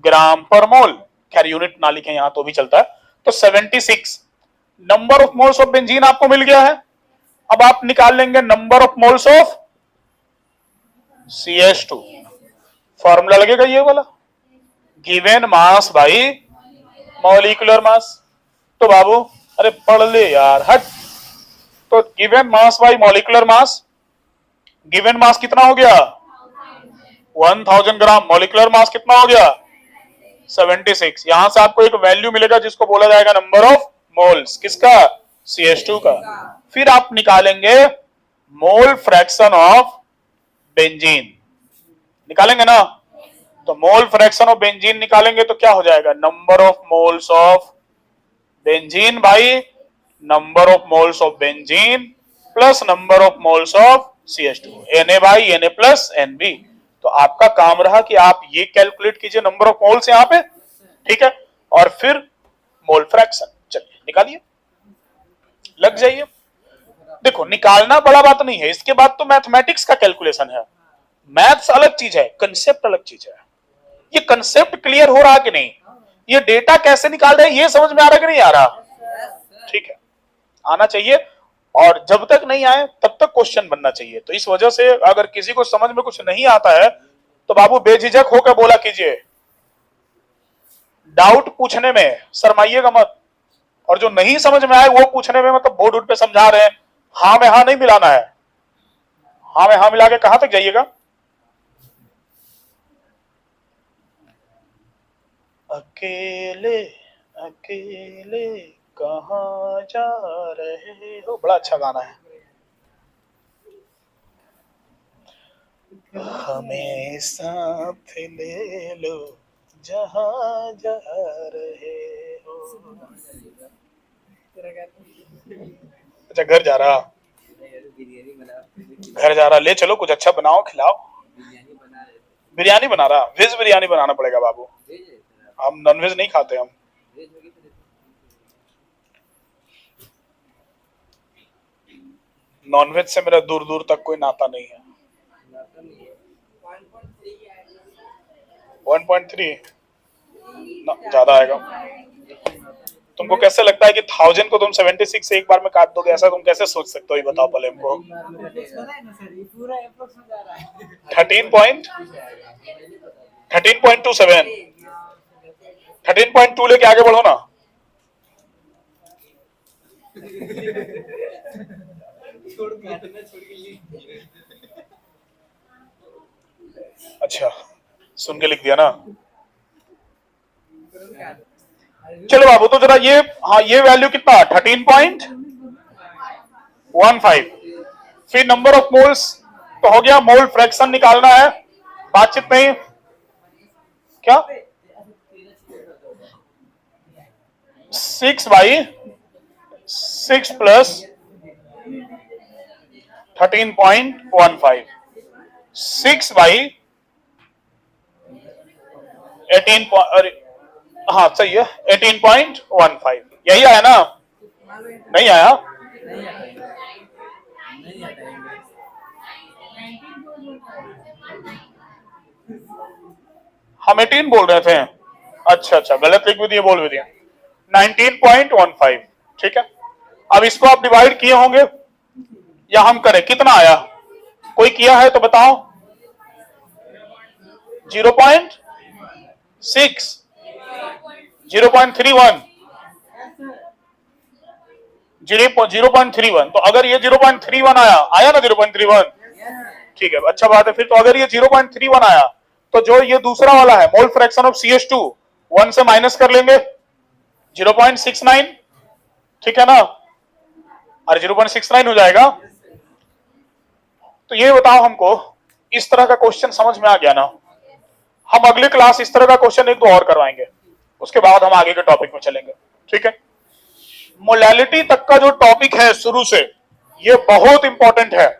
ग्राम पर मोल। खैर यूनिट ना लिखे यहां तो भी चलता है। तो 76 number of moles of benzene आपको मिल गया है। अब आप निकाल लेंगे number of moles of CH2। Formula लगेगा ये वाला, given mass by molecular mass. तो बाबू अरे पढ़ ले यार, हट। तो given mass by molecular mass, given mass कितना हो गया 1000 ग्राम, मॉलिक्यूलर मास कितना हो गया 76। यहां से आपको एक वैल्यू मिलेगा जिसको बोला जाएगा नंबर ऑफ मोल्स, किसका, CH2 का। फिर आप निकालेंगे मोल फ्रैक्शन ऑफ बेंजीन, निकालेंगे ना। तो मोल फ्रैक्शन ऑफ बेंजीन निकालेंगे तो क्या हो जाएगा, number of moles of benzene by number of moles of benzene plus number of moles of CH2, Na by Na plus Nb। तो आपका काम रहा कि आप ये कैलकुलेट कीजिए नंबर ऑफ मोल्स यहां पे, ठीक है, और फिर मोल फ्रैक्शन। चलिए निकालिए, लग जाइए। देखो निकालना बड़ा बात नहीं है, इसके बाद तो मैथमेटिक्स का कैलकुलेशन है। मैथ्स अलग चीज है, कंसेप्ट अलग चीज है। ये कंसेप्ट क्लियर हो रहा कि नहीं, ये डेटा कैसे निकाल रहे हैं ये समझ में आ रहा कि नहीं आ रहा? ठीक है, आना चाहिए, और जब तक नहीं आए तब तक क्वेश्चन बनना चाहिए। तो इस वजह से अगर किसी को समझ में कुछ नहीं आता है तो बाबू बेझिझक होकर बोला कीजिए, डाउट पूछने में शर्माइएगा मत, और जो नहीं समझ में आए वो पूछने में, मतलब बोर्ड पे समझा रहे हैं, हाँ में हाँ नहीं मिलाना है। हाँ में हाँ मिला के कहां तक जाइएगा? अकेले अकेले कहां जा रहे हो, बड़ा अच्छा गाना है। हमें साथ ले लो जहां जा रहे हो। अच्छा घर जा रहा, बिरयानी बना, घर जा रहा, ले चलो कुछ अच्छा बनाओ खिलाओ। बिरयानी बना रहे थे। बिरयानी बना रहा, वेज बिरयानी बनाना पड़ेगा बाबू, वेज है सर, हम नॉन वेज नहीं खाते हम। वेज होगी तो नॉन वेज से मेरा दूर दूर तक कोई नाता नहीं है। नाता नहीं है। 1.3 ज्यादा आएगा। तुमको कैसे लगता है कि 1000 को तुम 76 से एक बार में काट दोगे, ऐसा तुम कैसे सोच सकते हो, ये बताओ पहले हमको। 13.27 13.2 लेके आगे बढ़ो ना। अच्छा सुन के लिख दिया ना। चलो बाबू, तो जरा ये, हाँ ये वैल्यू कितना 13.15। फिर नंबर ऑफ मोल्स तो हो गया, मोल फ्रैक्शन निकालना है, बातचीत नहीं क्या, 6/6 प्लस 13.15, 6/18, हाँ सही है 18.15, यही आया ना? नहीं आया? हम 18 बोल रहे थे। अच्छा अच्छा, गलत लिख भी दिए, बोल भी दिए। 19.15, ठीक है। अब इसको आप डिवाइड किए होंगे या हम करें, कितना आया? कोई किया है तो बताओ। 0.6, 0.31, 0.31। तो अगर ये 0.31 आया ना 0.31, ठीक है, अच्छा बात है। फिर तो अगर ये 0.31 आया तो जो ये दूसरा वाला है मोल फ्रैक्शन ऑफ CH2 1 से माइनस कर लेंगे 0.69, ठीक है ना, अरे 0.69 हो जाएगा। तो ये बताओ हमको, इस तरह का क्वेश्चन समझ में आ गया ना। हम अगली क्लास इस तरह का क्वेश्चन एक दो और करवाएंगे, उसके बाद हम आगे के टॉपिक में चलेंगे, ठीक है। मोलैलिटी तक का जो टॉपिक है शुरू से, ये बहुत इंपॉर्टेंट है,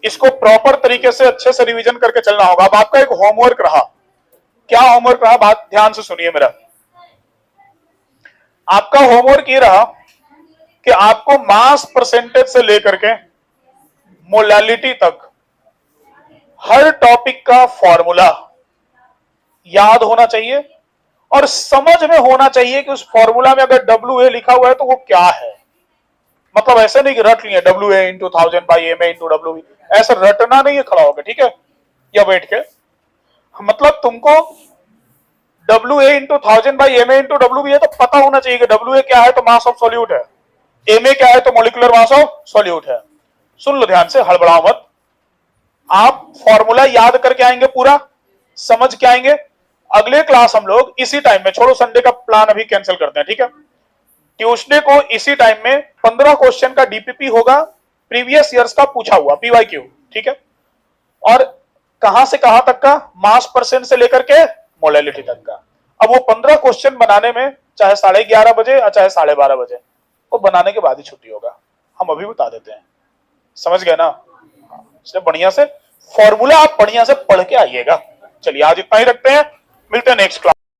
इसको प्रॉपर तरीके से अच्छे से रिवीजन करके चलना होगा। अब आपका एक होमवर्क रहा, क्या होमवर्क रहा, बात ध्यान से सुनिए मेरा। आपका होमवर्क ये रहा कि आपको मास परसेंटेज से लेकर के मोलैलिटी तक हर टॉपिक का फॉर्मूला याद होना चाहिए और समझ में होना चाहिए कि उस फॉर्मूला में अगर WA लिखा हुआ है तो वो क्या है। मतलब ऐसे नहीं कि रट लिए WA into 1000 by MA into WB, ऐसा रटना नहीं है खड़ा होकर, ठीक है, या बैठ के। मतलब तुमको WA into 1000 by MA into WB है तो पता होना चाहिए कि WA क्या है तो मास ऑफ सॉल्यूट है, MA क्या है तो मॉलिक्यूलर मास ऑफ सॉल्यूट है। सुन लो ध्यान से, हड़बड़ाओ मत। आप फॉर्मूला याद करके आएंगे, पूरा समझ के आएंगे। अगले क्लास हम लोग इसी टाइम में, छोड़ो संडे का प्लान अभी कैंसिल करते हैं, ठीक है, ट्यूसडे को इसी टाइम में 15 क्वेश्चन का DPP होगा, प्रीवियस ईयर्स का पूछा हुआ PYQ, ठीक है, और कहां से कहां तक का, मास परसेंट से लेकर के मोलैलिटी तक का। अब वो 15 क्वेश्चन बनाने में चाहे 11:30 बजे या चाहे 12:30 बजे, वो बनाने के बाद ही छुट्टी होगा, हम अभी बता देते हैं, समझ गए ना। इसलिए बढ़िया से फॉर्मूला आप बढ़िया से पढ़ के आइएगा। चलिए आज इतना ही रखते हैं, मिलते हैं नेक्स्ट क्लास।